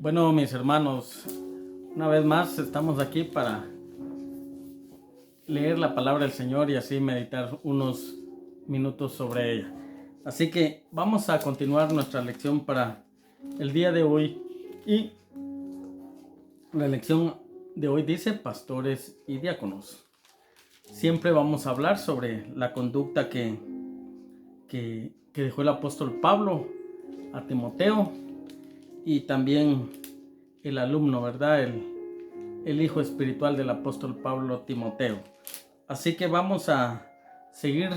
Bueno, mis hermanos, una vez más estamos aquí para leer la palabra del Señor y así meditar unos minutos sobre ella. Así que vamos a continuar nuestra lección para el día de hoy. Y la lección de hoy dice pastores y diáconos. Siempre vamos a hablar sobre la conducta que dejó el apóstol Pablo a Timoteo y también el alumno, ¿verdad? El hijo espiritual del apóstol Pablo, Timoteo. Así que vamos a seguir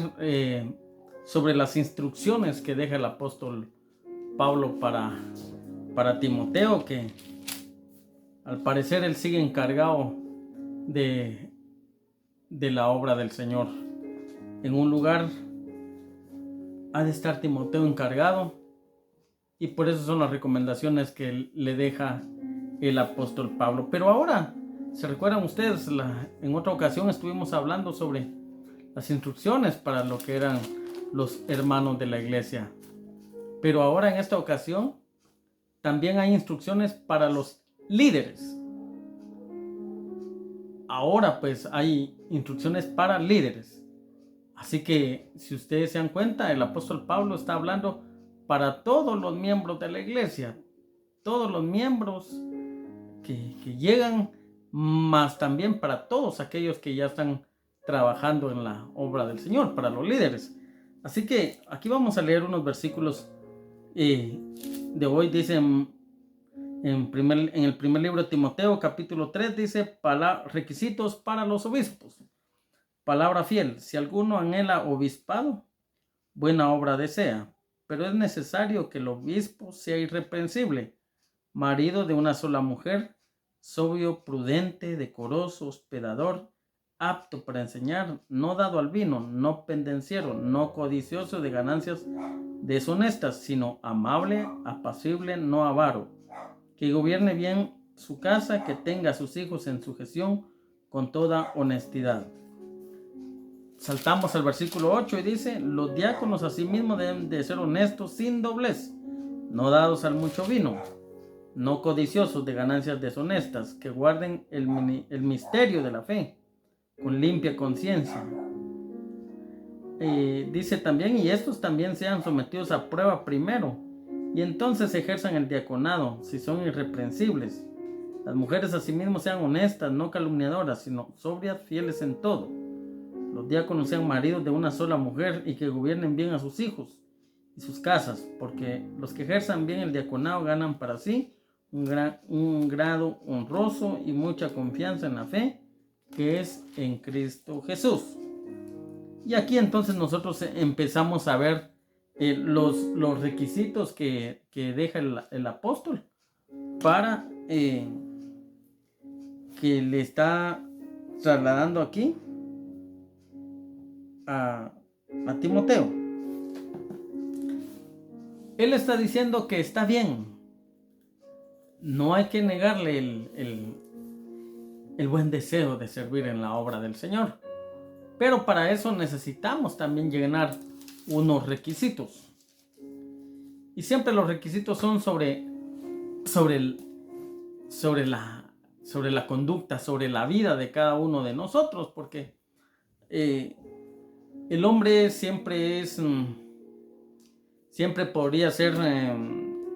sobre las instrucciones que deja el apóstol Pablo para Timoteo, que al parecer él sigue encargado de la obra del Señor. En un lugar ha de estar Timoteo encargado, y por eso son las recomendaciones que le deja el apóstol Pablo. Pero ahora, ¿se recuerdan ustedes? En otra ocasión estuvimos hablando sobre las instrucciones para lo que eran los hermanos de la iglesia. Pero ahora en esta ocasión también hay instrucciones para los líderes. Ahora pues hay instrucciones para líderes. Así que si ustedes se dan cuenta, el apóstol Pablo está hablando para todos los miembros de la iglesia. Todos los miembros que llegan, más también para todos aquellos que ya están trabajando en la obra del Señor, para los líderes. Así que aquí vamos a leer unos versículos de hoy. Dice en el primer libro de Timoteo, capítulo 3, dice requisitos para los obispos. Palabra fiel: si alguno anhela obispado, buena obra desea, pero es necesario que el obispo sea irreprensible, marido de una sola mujer, sobrio, prudente, decoroso, hospedador, apto para enseñar, no dado al vino, no pendenciero, no codicioso de ganancias deshonestas, sino amable, apacible, no avaro, que gobierne bien su casa, que tenga a sus hijos en sujeción con toda honestidad. Saltamos al versículo 8 y dice: los diáconos asimismo deben de ser honestos, sin doblez, no dados al mucho vino, no codiciosos de ganancias deshonestas, que guarden el misterio de la fe con limpia conciencia. Dice también: y estos también sean sometidos a prueba primero, y entonces ejerzan el diaconado, si son irreprensibles. Las mujeres asimismo sean honestas, no calumniadoras, sino sobrias, fieles en todo. Los diáconos sean maridos de una sola mujer y que gobiernen bien a sus hijos y sus casas, porque los que ejerzan bien el diaconado ganan para sí un grado honroso y mucha confianza en la fe que es en Cristo Jesús. Y aquí entonces nosotros empezamos a ver los requisitos que deja el apóstol para que le está trasladando aquí a Timoteo. Él está diciendo que está bien, no hay que negarle el buen deseo de servir en la obra del Señor, pero para eso necesitamos también llenar unos requisitos, y siempre los requisitos son sobre la conducta, sobre la vida de cada uno de nosotros, porque el hombre siempre podría ser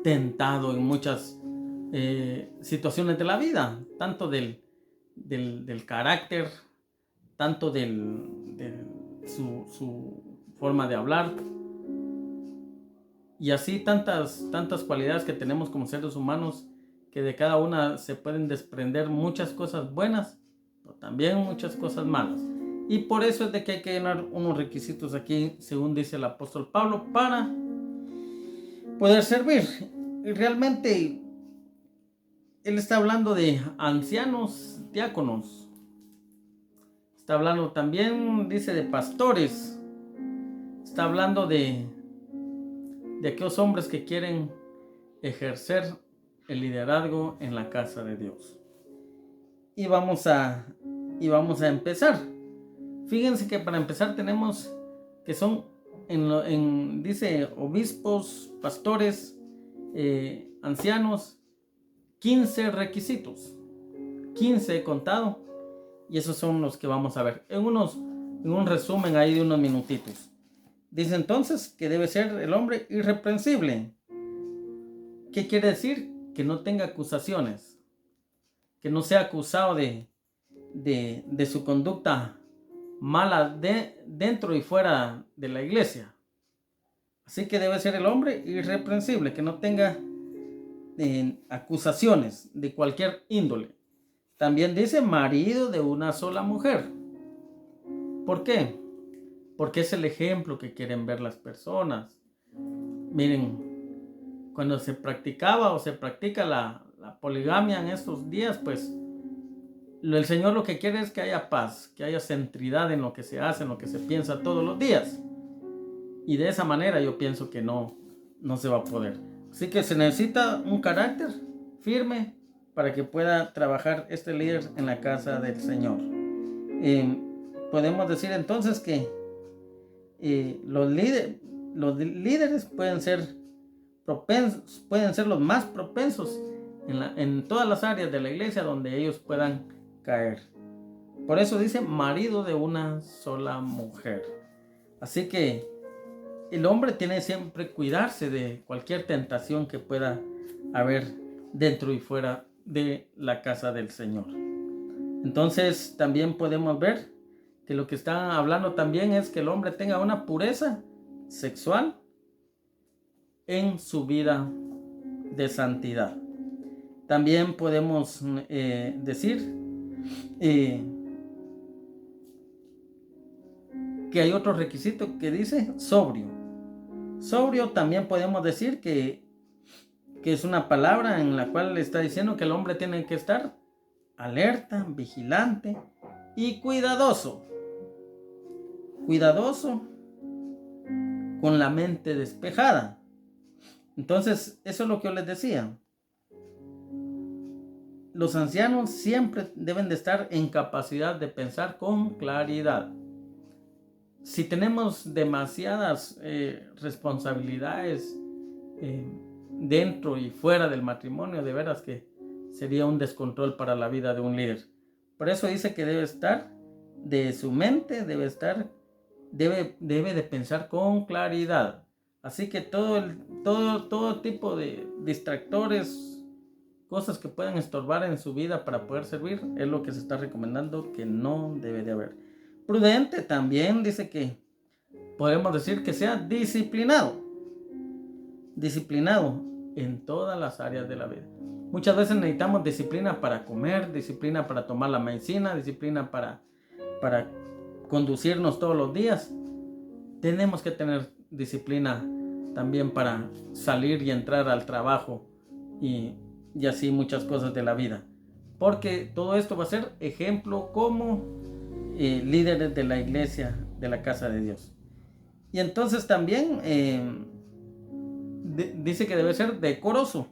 tentado en muchas situaciones de la vida, tanto del carácter, tanto de su forma de hablar, y así tantas cualidades que tenemos como seres humanos, que de cada una se pueden desprender muchas cosas buenas, pero también muchas cosas malas. Y por eso es de que hay que llenar unos requisitos aquí, según dice el apóstol Pablo, para poder servir. Y realmente él está hablando de ancianos, diáconos. Está hablando también, dice, de pastores. Está hablando de aquellos hombres que quieren ejercer el liderazgo en la casa de Dios. Y vamos a empezar. Fíjense que para empezar tenemos que son, dice, obispos, pastores, ancianos, 15 requisitos. 15 he contado. Y esos son los que vamos a ver. En un resumen ahí de unos minutitos. Dice entonces que debe ser el hombre irreprensible. ¿Qué quiere decir? Que no tenga acusaciones. Que no sea acusado de su conducta mala dentro y fuera de la iglesia. Así que debe ser el hombre irreprensible, que no tenga acusaciones de cualquier índole. También dice marido de una sola mujer. ¿Por qué? Porque es el ejemplo que quieren ver las personas. Miren, cuando se practicaba o se practica la poligamia en estos días, pues el Señor lo que quiere es que haya paz, que haya centridad en lo que se hace, en lo que se piensa todos los días. Y de esa manera yo pienso que no se va a poder. Así que se necesita un carácter firme para que pueda trabajar este líder en la casa del Señor. Podemos decir entonces que los líderes pueden ser propensos, pueden ser los más propensos en todas las áreas de la iglesia donde ellos puedan caer. Por eso dice marido de una sola mujer. Así que el hombre tiene siempre cuidarse de cualquier tentación que pueda haber dentro y fuera de la casa del Señor. Entonces también podemos ver que lo que están hablando también es que el hombre tenga una pureza sexual en su vida de santidad. También podemos decir que hay otro requisito que dice sobrio. Sobrio también podemos decir que es una palabra en la cual le está diciendo que el hombre tiene que estar alerta, vigilante y cuidadoso. Cuidadoso con la mente despejada. Entonces, eso es lo que yo les decía. Los ancianos siempre deben de estar en capacidad de pensar con claridad. Si tenemos demasiadas responsabilidades dentro y fuera del matrimonio, de veras que sería un descontrol para la vida de un líder. Por eso dice que debe estar de su mente, debe de pensar con claridad. Así que todo tipo de distractores, cosas que puedan estorbar en su vida para poder servir, es lo que se está recomendando que no debe de haber. Prudente también dice que podemos decir que sea disciplinado en todas las áreas de la vida. Muchas veces necesitamos disciplina para comer, disciplina para tomar la medicina, disciplina para conducirnos todos los días. Tenemos que tener disciplina también para salir y entrar al trabajo y así muchas cosas de la vida. Porque todo esto va a ser ejemplo como líderes de la iglesia, de la casa de Dios. Y entonces también dice que debe ser decoroso.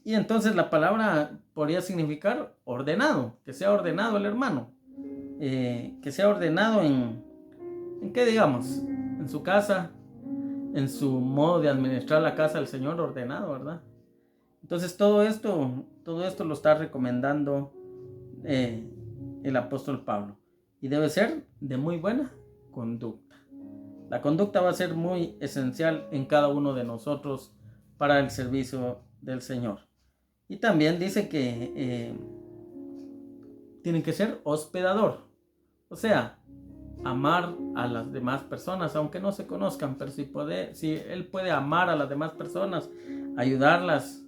Y entonces la palabra podría significar ordenado, que sea ordenado el hermano. Que sea ordenado en qué digamos, en su casa, en su modo de administrar la casa del Señor, ordenado, ¿verdad? Entonces todo esto lo está recomendando el apóstol Pablo. Y debe ser de muy buena conducta. La conducta va a ser muy esencial en cada uno de nosotros para el servicio del Señor. Y también dice que tiene que ser hospedador. O sea, amar a las demás personas, aunque no se conozcan, pero si él puede amar a las demás personas, ayudarlas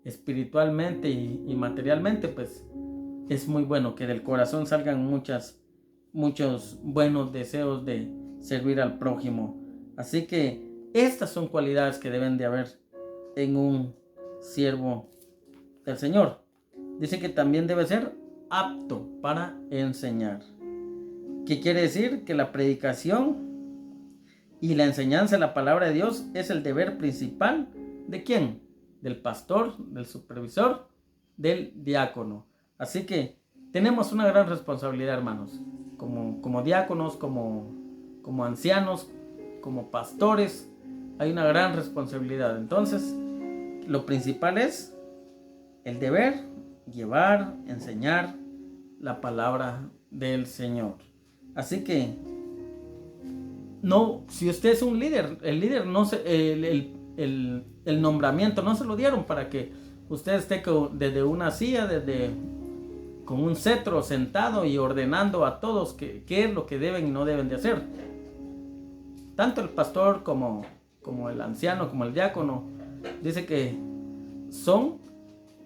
espiritualmente y materialmente, pues es muy bueno que del corazón salgan muchos buenos deseos de servir al prójimo. Así que estas son cualidades que deben de haber en un siervo del Señor. Dice que también debe ser apto para enseñar. ¿Qué quiere decir? Que la predicación y la enseñanza de la palabra de Dios es el deber principal ¿de quién? Del pastor, del supervisor, del diácono. Así que tenemos una gran responsabilidad, hermanos, como diáconos, como ancianos, como pastores, hay una gran responsabilidad. Entonces, lo principal es el deber llevar, enseñar la palabra del Señor. Así que no, si usted es un líder, el líder no se, el nombramiento no se lo dieron para que usted esté desde una silla, con un cetro sentado y ordenando a todos qué es lo que deben y no deben de hacer. Tanto el pastor como el anciano, como el diácono, dice que son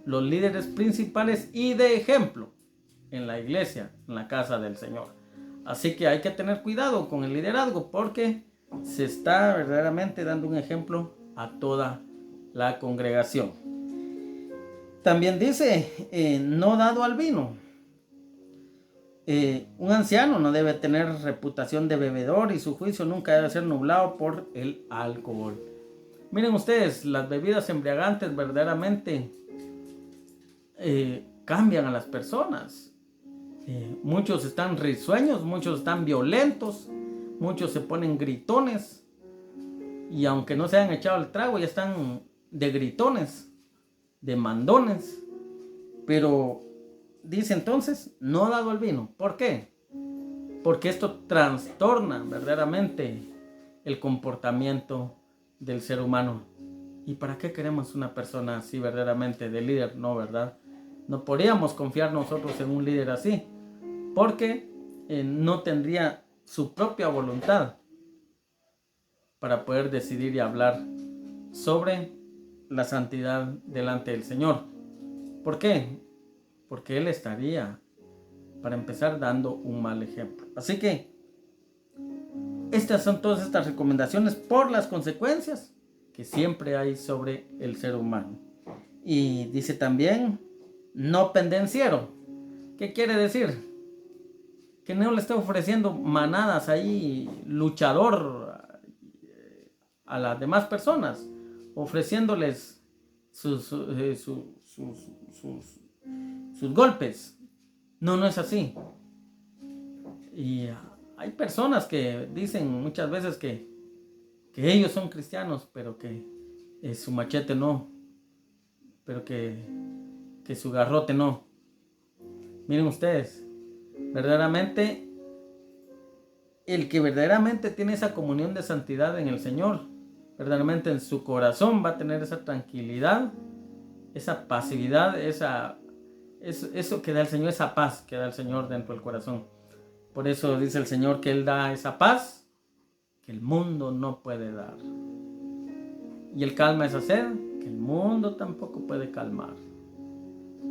los líderes principales y de ejemplo en la iglesia, en la casa del Señor. Así que hay que tener cuidado con el liderazgo porque se está verdaderamente dando un ejemplo a toda la congregación. También dice, no dado al vino. Un anciano no debe tener reputación de bebedor y su juicio nunca debe ser nublado por el alcohol. Miren ustedes, las bebidas embriagantes verdaderamente cambian a las personas. Muchos están risueños, muchos están violentos, muchos se ponen gritones y aunque no se hayan echado el trago ya están de gritones, de mandones. Pero dice entonces, no dado el vino. ¿Por qué? Porque esto trastorna verdaderamente el comportamiento del ser humano. ¿Y para qué queremos una persona así verdaderamente de líder? No, ¿verdad? No podríamos confiar nosotros en un líder así, porque no tendría su propia voluntad para poder decidir y hablar sobre la santidad delante del Señor. ¿Por qué? Porque Él estaría, para empezar, dando un mal ejemplo. Así que estas son todas estas recomendaciones por las consecuencias que siempre hay sobre el ser humano. Y dice también, no pendenciero. ¿Qué quiere decir? Que no le está ofreciendo manadas ahí, luchador a las demás personas, ofreciéndoles sus golpes. No es así. Y hay personas que dicen muchas veces que ellos son cristianos, pero que su machete no, pero que su garrote no. Miren ustedes, verdaderamente, el que verdaderamente tiene esa comunión de santidad en el Señor, verdaderamente en su corazón va a tener esa tranquilidad, esa pasividad, eso que da el Señor, esa paz que da el Señor dentro del corazón. Por eso dice el Señor que Él da esa paz que el mundo no puede dar. Y Él calma esa sed que el mundo tampoco puede calmar.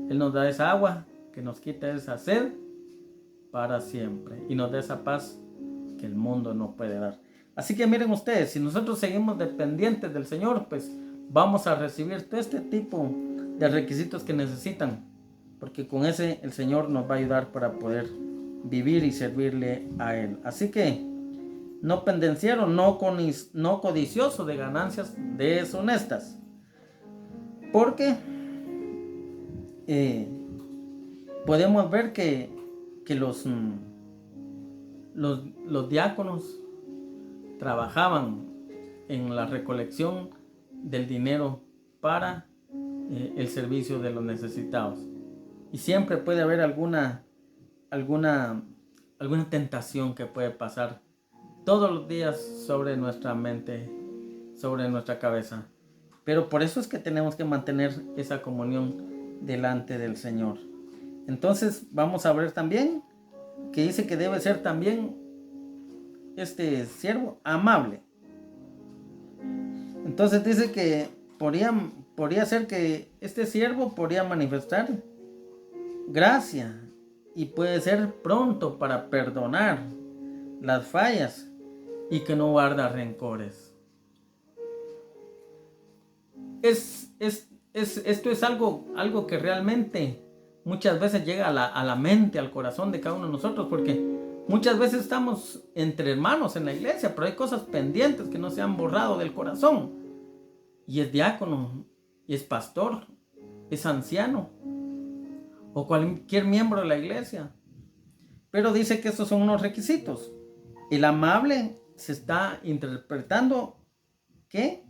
Él nos da esa agua que nos quita esa sed para siempre. Y nos da esa paz que el mundo no puede dar. Así que miren ustedes, si nosotros seguimos dependientes del Señor, pues vamos a recibir todo este tipo de requisitos que necesitan. Porque con ese el Señor nos va a ayudar para poder vivir y servirle a Él. Así que no pendenciero, no codicioso de ganancias deshonestas. Porque podemos ver que los diáconos trabajaban en la recolección del dinero para el servicio de los necesitados. Y siempre puede haber alguna tentación que puede pasar todos los días sobre nuestra mente, sobre nuestra cabeza. Pero por eso es que tenemos que mantener esa comunión delante del Señor. Entonces vamos a ver también que dice que debe ser también este siervo amable. Entonces dice que podría ser que este siervo podría manifestar gracia y puede ser pronto para perdonar las fallas y que no guarda rencores. Esto es algo que realmente muchas veces llega a la mente, al corazón de cada uno de nosotros, porque muchas veces estamos entre hermanos en la iglesia, pero hay cosas pendientes que no se han borrado del corazón. Y es diácono, y es pastor, es anciano, o cualquier miembro de la iglesia. Pero dice que estos son unos requisitos. El amable se está interpretando que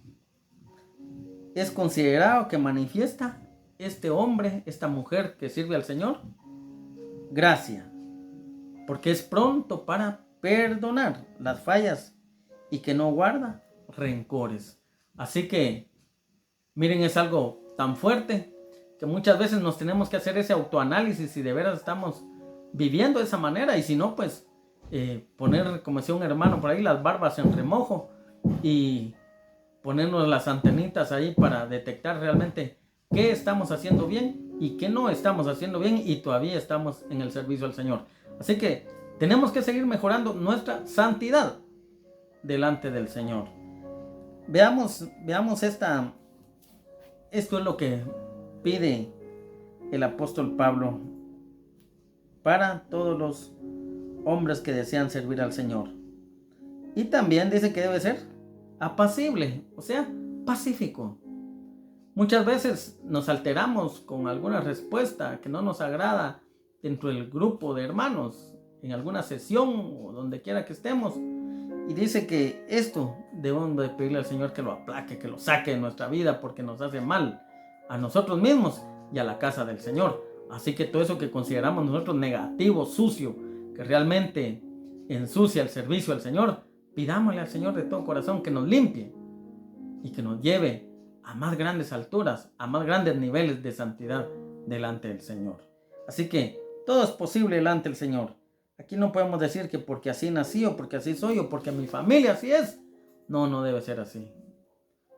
es considerado que manifiesta este hombre, esta mujer que sirve al Señor? Gracia, porque es pronto para perdonar las fallas y que no guarda rencores. Así que, miren, es algo tan fuerte que muchas veces nos tenemos que hacer ese autoanálisis si de veras estamos viviendo de esa manera, y si no, pues poner, como decía un hermano por ahí, las barbas en remojo y ponernos las antenitas ahí para detectar realmente qué estamos haciendo bien y qué no estamos haciendo bien y todavía estamos en el servicio al Señor. Así que tenemos que seguir mejorando nuestra santidad delante del Señor. Veamos esto es lo que pide el apóstol Pablo para todos los hombres que desean servir al Señor. Y también dice que debe ser apacible, o sea, pacífico. Muchas veces nos alteramos con alguna respuesta que no nos agrada dentro del grupo de hermanos, en alguna sesión o donde quiera que estemos. Y dice que esto debemos de pedirle al Señor que lo aplaque, que lo saque de nuestra vida, porque nos hace mal a nosotros mismos y a la casa del Señor. Así que todo eso que consideramos nosotros negativo, sucio, que realmente ensucia el servicio al Señor, pidámosle al Señor de todo corazón que nos limpie y que nos lleve a más grandes alturas, a más grandes niveles de santidad delante del Señor. Así que todo es posible delante del Señor. Aquí no podemos decir que porque así nací o porque así soy o porque mi familia así es. No, no debe ser así.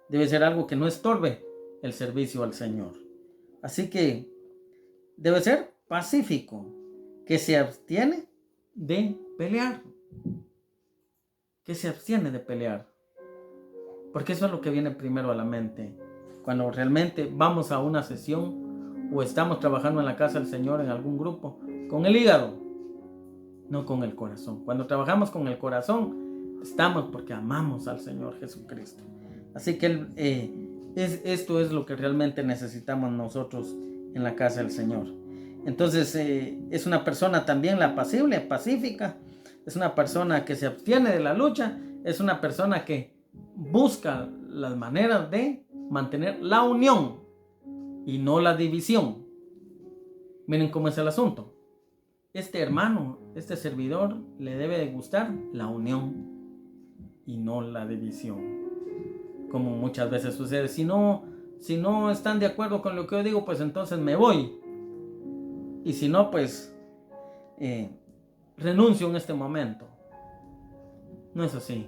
Debe ser algo que no estorbe el servicio al Señor. Así que debe ser pacífico, que se abstiene de pelear. Que se abstiene de pelear. Porque eso es lo que viene primero a la mente. Cuando realmente vamos a una sesión o estamos trabajando en la casa del Señor en algún grupo, con el hígado, no con el corazón. Cuando trabajamos con el corazón, estamos porque amamos al Señor Jesucristo. Así que esto es lo que realmente necesitamos nosotros en la casa del Señor. Entonces es una persona también la apacible, pacífica. Es una persona que se abstiene de la lucha. Es una persona que busca las maneras de mantener la unión y no la división. Miren cómo es el asunto. Este hermano, este servidor, le debe de gustar la unión y no la división. Como muchas veces sucede. Si no están de acuerdo con lo que yo digo, pues entonces me voy. Y si no, pues renuncio en este momento. No es así.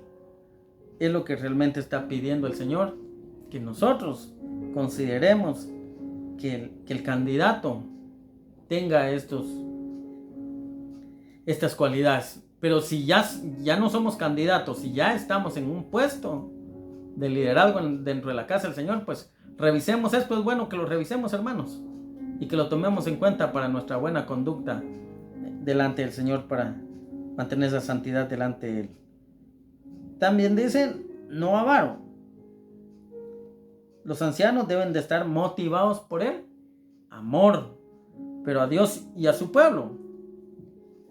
Es lo que realmente está pidiendo el Señor, que nosotros consideremos que el candidato tenga estas cualidades. Pero si ya no somos candidatos, si ya estamos en un puesto de liderazgo dentro de la casa del Señor, pues revisemos esto. Es bueno que lo revisemos, hermanos, y que lo tomemos en cuenta para nuestra buena conducta delante del Señor, para mantener esa santidad delante de Él. También dicen, no avaro. Los ancianos deben de estar motivados por el amor, pero a Dios y a su pueblo,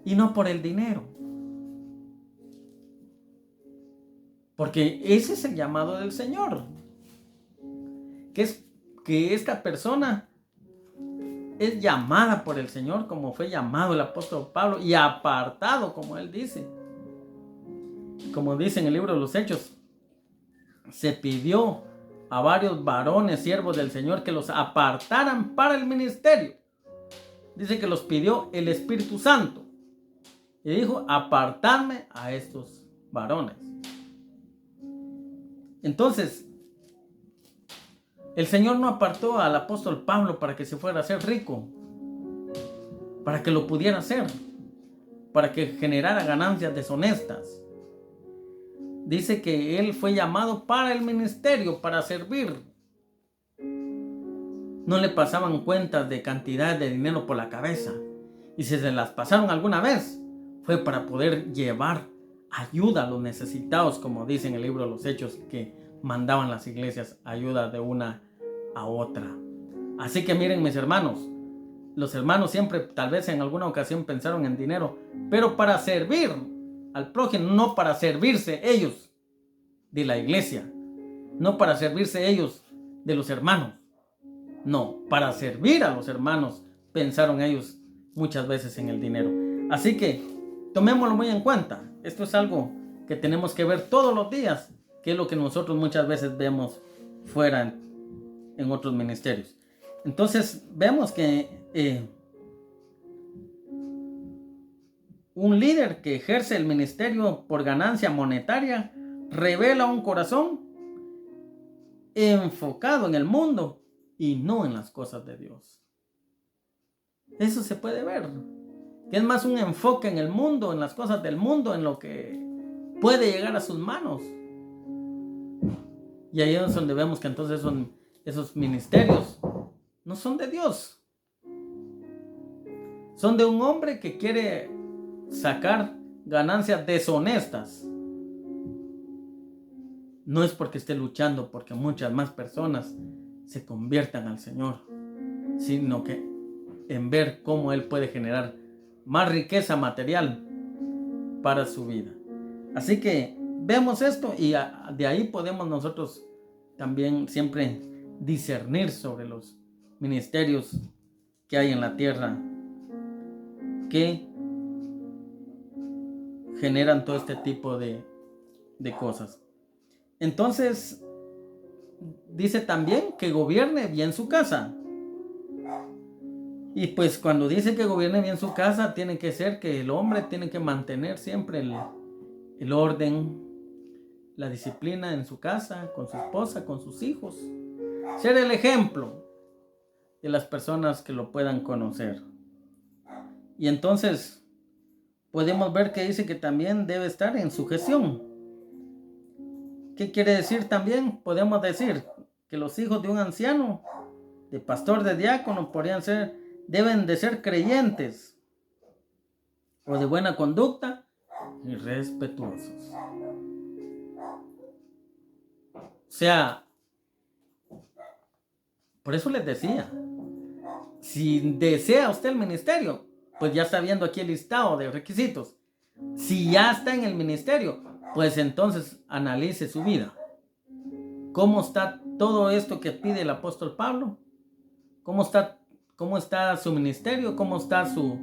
y no por el dinero. Porque ese es el llamado del Señor. Que esta persona es llamada por el Señor, como fue llamado el apóstol Pablo, y apartado, como él dice. Como dice en el libro de los Hechos, se pidió a varios varones, siervos del Señor, que los apartaran para el ministerio. Dice que los pidió el Espíritu Santo. Y dijo, apartadme a estos varones. Entonces, el Señor no apartó al apóstol Pablo para que se fuera a hacer rico, para que lo pudiera hacer, para que generara ganancias deshonestas. Dice que él fue llamado para el ministerio, para servir. No le pasaban cuentas de cantidad de dinero por la cabeza. Y si se las pasaron alguna vez, fue para poder llevar ayuda a los necesitados, como dice en el libro de los Hechos, que mandaban las iglesias ayuda de una a otra. Así que miren, mis hermanos, los hermanos siempre, tal vez en alguna ocasión, pensaron en dinero, pero para servir al prójimo, no para servirse ellos de la iglesia, no para servirse ellos de los hermanos. No, para servir a los hermanos pensaron ellos muchas veces en el dinero. Así que tomémoslo muy en cuenta. Esto es algo que tenemos que ver todos los días, que es lo que nosotros muchas veces vemos fuera en otros ministerios. Entonces vemos que un líder que ejerce el ministerio por ganancia monetaria revela un corazón enfocado en el mundo y no en las cosas de Dios. Eso se puede ver, que es más un enfoque en el mundo, en las cosas del mundo, en lo que puede llegar a sus manos. Y ahí es donde vemos que entonces esos ministerios no son de Dios. Son de un hombre que quiere sacar ganancias deshonestas. No es porque esté luchando porque muchas más personas se conviertan al Señor, sino que en ver cómo Él puede generar más riqueza material para su vida. Así que vemos esto y de ahí podemos nosotros también siempre discernir sobre los ministerios que hay en la tierra que generan todo este tipo de cosas. Entonces dice también que gobierne bien su casa. Y pues cuando dice que gobierne bien su casa, tiene que ser que el hombre tiene que mantener siempre el orden, la disciplina en su casa, con su esposa, con sus hijos. Ser el ejemplo de las personas que lo puedan conocer. Y entonces podemos ver que dice que también debe estar en sujeción. ¿Qué quiere decir también? Podemos decir que los hijos de un anciano, de pastor, de diácono, deben de ser creyentes o de buena conducta y respetuosos. O sea, por eso les decía, si desea usted el ministerio, pues ya está viendo aquí el listado de requisitos. Si ya está en el ministerio, pues entonces analice su vida. ¿Cómo está todo esto que pide el apóstol Pablo? ¿Cómo está su ministerio? ¿Cómo está su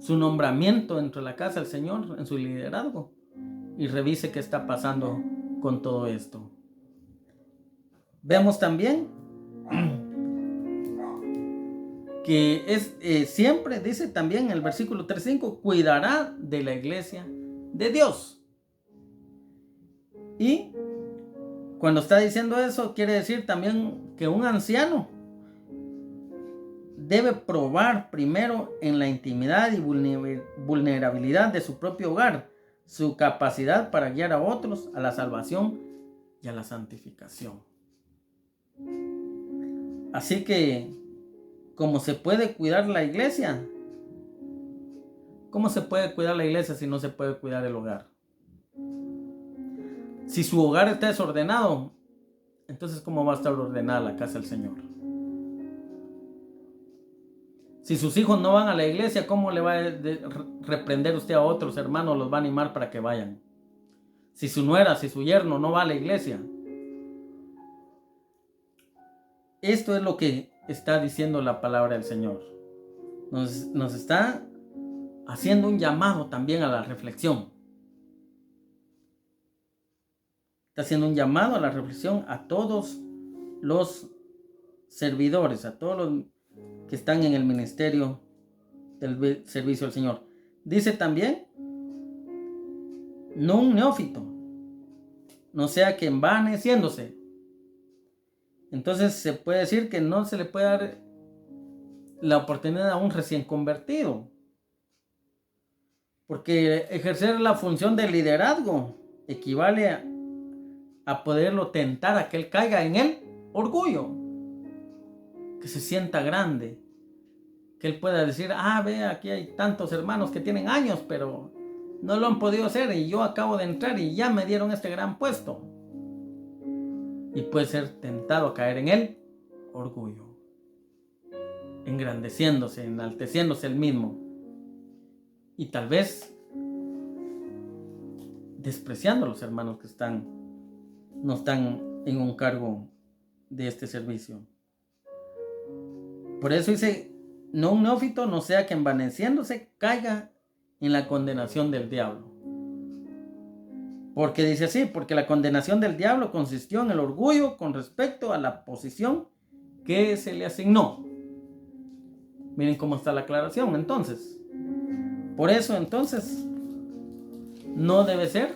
nombramiento dentro de la casa del Señor, en su liderazgo? Y revise qué está pasando con todo esto. Vemos también que siempre, dice también en el versículo 3:5, cuidará de la iglesia de Dios. Y cuando está diciendo eso, quiere decir también que un anciano debe probar primero en la intimidad y vulnerabilidad de su propio hogar su capacidad para guiar a otros a la salvación y a la santificación. Así que, ¿cómo se puede cuidar la iglesia? ¿Cómo se puede cuidar la iglesia si no se puede cuidar el hogar? Si su hogar está desordenado, entonces ¿cómo va a estar ordenada la casa del Señor? Si sus hijos no van a la iglesia, ¿cómo le va a reprender usted a otros hermanos? Los va a animar para que vayan. Si su nuera, si su yerno no va a la iglesia. Esto es lo que está diciendo la palabra del Señor. Nos está haciendo un llamado también a la reflexión. Está haciendo un llamado a la reflexión a todos los servidores, a todos los que están en el ministerio del servicio al Señor. Dice también, no un neófito, no sea que envaneciéndose. Entonces se puede decir que no se le puede dar la oportunidad a un recién convertido, porque ejercer la función de liderazgo equivale a poderlo tentar a que él caiga en el orgullo, que se sienta grande, que él pueda decir, ve, aquí hay tantos hermanos que tienen años, pero no lo han podido hacer y yo acabo de entrar y ya me dieron este gran puesto. Y puede ser tentado a caer en el orgullo, engrandeciéndose, enalteciéndose él mismo y tal vez despreciando a los hermanos que no están en un cargo de este servicio. Por eso dice, no un neófito no sea que envaneciéndose caiga en la condenación del diablo. Porque dice así, porque la condenación del diablo consistió en el orgullo con respecto a la posición que se le asignó. Miren cómo está la aclaración entonces. Por eso entonces no debe ser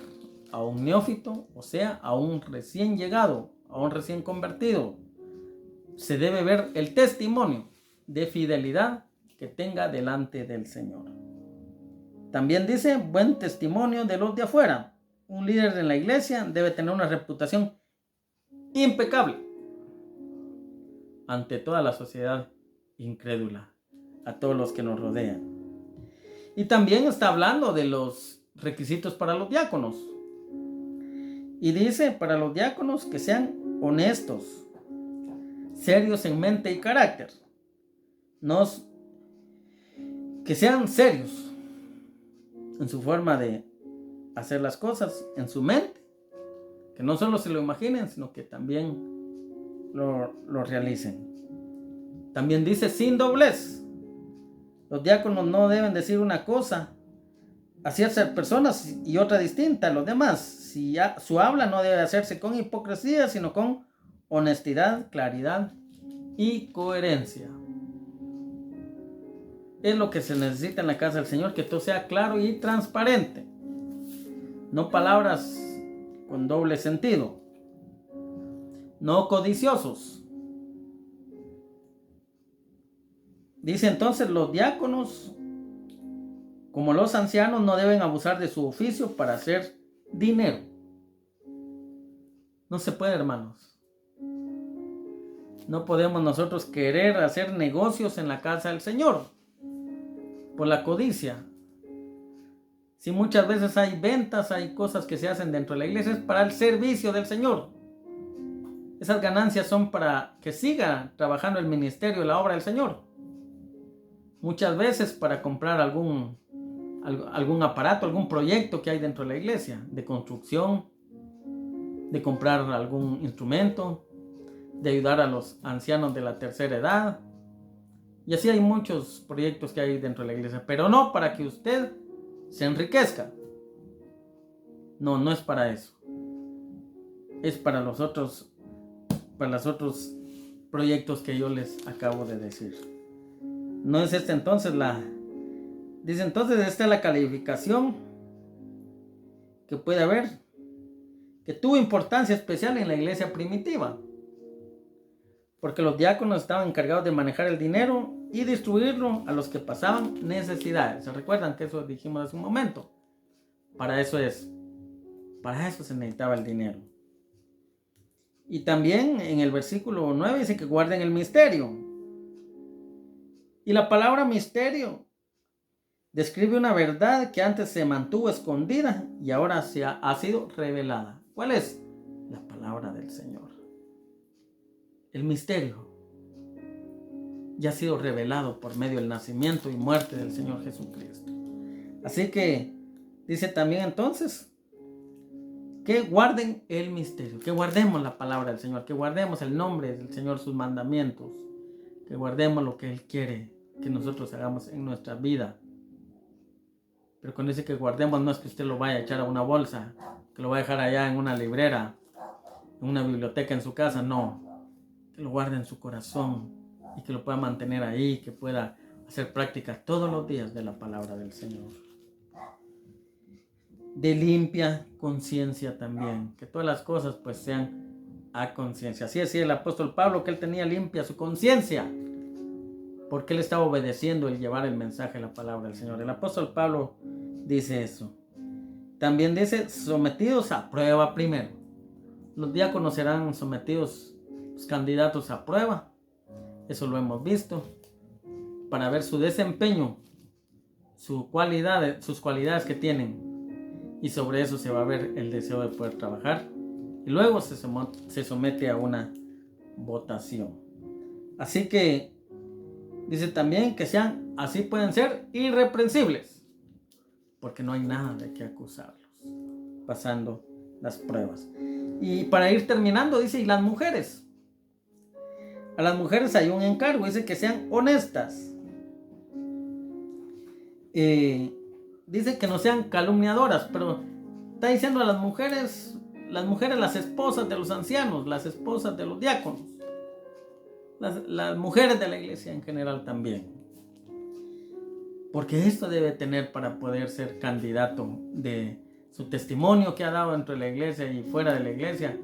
a un neófito, o sea, a un recién llegado, a un recién convertido. Se debe ver el testimonio de fidelidad que tenga delante del Señor. También dice buen testimonio de los de afuera. Un líder en la iglesia debe tener una reputación impecable ante toda la sociedad incrédula, a todos los que nos rodean. Y también está hablando de los requisitos para los diáconos. Y dice para los diáconos que sean honestos, serios en mente y carácter. Que sean serios en su forma de hacer las cosas, en su mente. Que no solo se lo imaginen, sino que también lo realicen. También dice sin doblez. Los diáconos no deben decir una cosa a ciertas personas y otra distinta a los demás. Su habla no debe hacerse con hipocresía, sino con honestidad, claridad y coherencia. Es lo que se necesita en la casa del Señor, que todo sea claro y transparente. No palabras con doble sentido. No codiciosos. Dice entonces, los diáconos, como los ancianos, no deben abusar de su oficio para hacer dinero. No se puede, hermanos. No podemos nosotros querer hacer negocios en la casa del Señor por la codicia. Si muchas veces hay ventas, hay cosas que se hacen dentro de la iglesia, es para el servicio del Señor. Esas ganancias son para que siga trabajando el ministerio, la obra del Señor. Muchas veces para comprar algún aparato, algún proyecto que hay dentro de la iglesia, de construcción, de comprar algún instrumento, de ayudar a los ancianos de la tercera edad. Y así hay muchos proyectos que hay dentro de la iglesia, pero no para que usted se enriquezca. No es para eso. Es para los otros proyectos que yo les acabo de decir. No es esta entonces dice entonces esta es la calificación que puede haber, que tuvo importancia especial en la iglesia primitiva, porque los diáconos estaban encargados de manejar el dinero y distribuirlo a los que pasaban necesidades. ¿Se recuerdan que eso dijimos hace un momento? Para eso se necesitaba el dinero. Y también en el versículo 9 dice que guarden el misterio. Y la palabra misterio describe una verdad que antes se mantuvo escondida y ahora ha sido revelada. ¿Cuál es? La palabra del Señor. El misterio ya ha sido revelado por medio del nacimiento y muerte del Señor Jesucristo. Así que dice también entonces que guarden el misterio, que guardemos la palabra del Señor, que guardemos el nombre del Señor, sus mandamientos, que guardemos lo que Él quiere que nosotros hagamos en nuestra vida. Pero cuando dice que guardemos, no es que usted lo vaya a echar a una bolsa, que lo vaya a dejar allá en una librera, en una biblioteca en su casa, no. Que lo guarde en su corazón y que lo pueda mantener ahí, que pueda hacer práctica todos los días de la palabra del Señor. De limpia conciencia también, que todas las cosas pues sean a conciencia. Así decía el apóstol Pablo, que él tenía limpia su conciencia, porque él estaba obedeciendo el llevar el mensaje de la palabra del Señor. El apóstol Pablo dice eso. También dice sometidos a prueba primero. Los diáconos serán sometidos, los candidatos a prueba. Eso lo hemos visto. Para ver su desempeño, sus cualidades que tienen. Y sobre eso se va a ver el deseo de poder trabajar. Y luego se somete a una votación. Así que dice también que así pueden ser irreprensibles, porque no hay nada de qué acusarlos, pasando las pruebas. Y para ir terminando, dice, y las mujeres. A las mujeres hay un encargo, dice que sean honestas. Dice que no sean calumniadoras, pero está diciendo a las mujeres, las esposas de los ancianos, las esposas de los diáconos, las mujeres de la iglesia en general también. Porque esto debe tener para poder ser candidato, de su testimonio que ha dado dentro de la iglesia y fuera de la iglesia,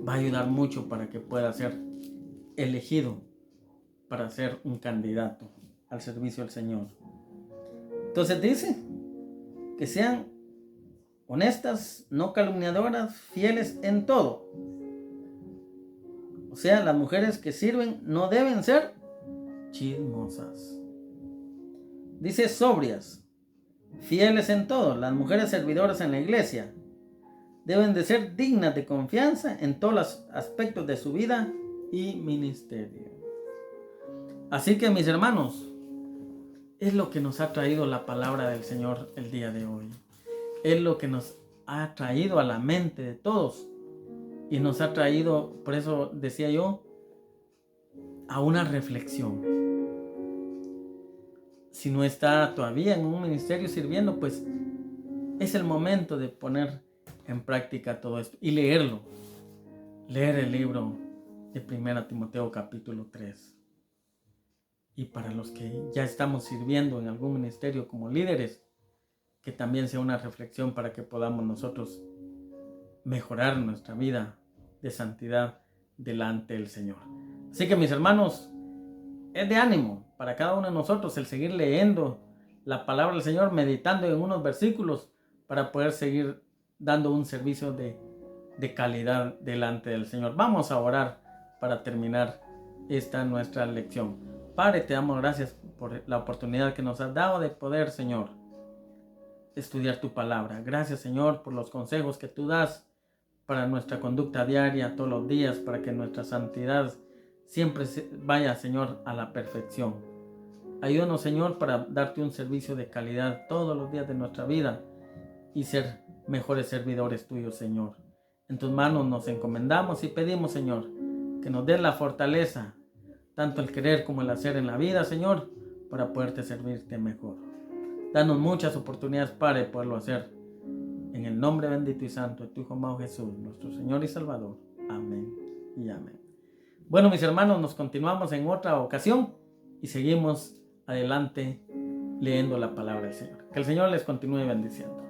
va a ayudar mucho para que pueda ser elegido para ser un candidato al servicio del Señor. Entonces dice que sean honestas, no calumniadoras, fieles en todo. O sea, las mujeres que sirven no deben ser chismosas. Dice sobrias, fieles en todo. Las mujeres servidoras en la iglesia deben de ser dignas de confianza en todos los aspectos de su vida y ministerio. Así que, mis hermanos, es lo que nos ha traído la palabra del Señor el día de hoy. Es lo que nos ha traído a la mente de todos. Y nos ha traído, por eso decía yo, a una reflexión. Si no está todavía en un ministerio sirviendo, pues es el momento de poner en práctica todo esto y leerlo. Leer el libro de 1 Timoteo capítulo 3. Y para los que ya estamos sirviendo en algún ministerio como líderes, que también sea una reflexión para que podamos nosotros mejorar nuestra vida de santidad delante del Señor. Así que, mis hermanos, es de ánimo para cada uno de nosotros el seguir leyendo la palabra del Señor, meditando en unos versículos para poder seguir dando un servicio de calidad delante del Señor. Vamos a orar para terminar esta nuestra lección. Padre, te damos gracias por la oportunidad que nos has dado de poder, Señor, estudiar tu palabra. Gracias, Señor, por los consejos que tú das para nuestra conducta diaria, todos los días, para que nuestra santidad siempre vaya, Señor, a la perfección. Ayúdanos, Señor, para darte un servicio de calidad todos los días de nuestra vida y ser mejores servidores tuyos, Señor. En tus manos nos encomendamos y pedimos, Señor, que nos des la fortaleza, tanto el querer como el hacer en la vida, Señor, para poderte servirte mejor. Danos muchas oportunidades para poderlo hacer. En el nombre bendito y santo de tu Hijo amado Jesús, nuestro Señor y Salvador. Amén y amén. Bueno, mis hermanos, nos continuamos en otra ocasión y seguimos adelante leyendo la palabra del Señor. Que el Señor les continúe bendiciendo.